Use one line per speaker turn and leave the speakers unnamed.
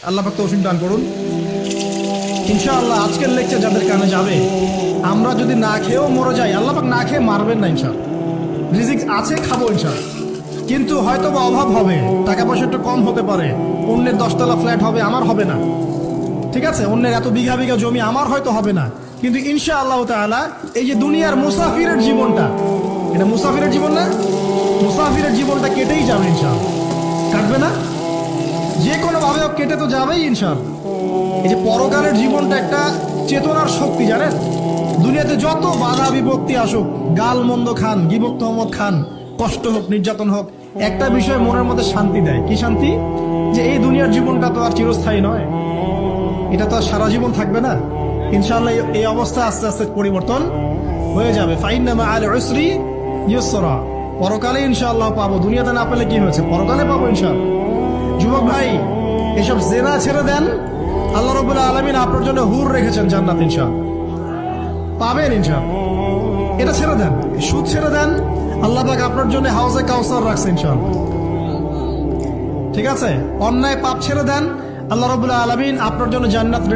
আল্লাহ পাক তৌফিক দান করুন। ইনশাআল্লাহ আজকের লেকচার যাদের কানে যাবে, আমরা যদি না খেয়েও মরে যাই, আল্লাহ পাক না খেয়ে মারবেন না ইনশাআল্লাহ। রিজিক আছে, খাবো ইনশাআল্লাহ। কিন্তু হয়তো বা অভাব হবে, টাকা পয়সা একটু কম হতে পারে, অন্যের 10 তলা ফ্ল্যাট হবে, আমার হবে না, ঠিক আছে, অন্যের এত বিঘা বিঘা জমি আমার হয়তো হবে না। কিন্তু ইনশাআল্লাহ তাআলা এই যে দুনিয়ার মুসাফিরের জীবনটা, এটা মুসাফিরের জীবন না? মুসাফিরের জীবনটা কেটেই যাবে ইনশাআল্লাহ। কাটবে না? যে কোনো ভাবে কেটে তো যাবেই ইনশাআল্লাহ। এই যে পরকালের জীবনটা একটা চেতনার শক্তি, জানেন? দুনিয়াতে যত বাধা বিপত্তি আসুক, গাল মন্দ খান, গিবত তহমত খান, কষ্ট হোক, নির্যাতন হোক, একটা বিষয় মনের মধ্যে শান্তি দেয়। কি শান্তি? যে এই দুনিয়ার জীবনটা তো আর চিরস্থায়ী নয়, এটা তো আর সারা জীবন থাকবে না। ইনশাআল্লাহ এই অবস্থা আস্তে আস্তে পরিবর্তন হয়ে যাবে। ফাইন্না মাআল উসরি ইউসরা, পরকালে ইনশাআল্লাহ পাবো। দুনিয়াতে না পেলে কি হয়েছে, পরকালে পাবো ইনশাআল্লাহ। যুবক ভাই, এসব জেনা ছেড়ে দেন, আল্লাহ রাব্বুল আলামিন আপনার জন্য হুর রেখেছেন জান্নাত, ইনশাআল্লাহ পাবেন ইনশাআল্লাহ। এটা ছেড়ে দেন, সুদ ছেড়ে দেন, আল্লাহ পাক আপনার জন্য হাউজে কাউসার রাখছে ইনশাআল্লাহ, ঠিক আছে? অন্যায় পাপ ছেড়ে দেন, আল্লাহ রাব্বুল আলামিন আপনার জন্য জান্নাত রেডি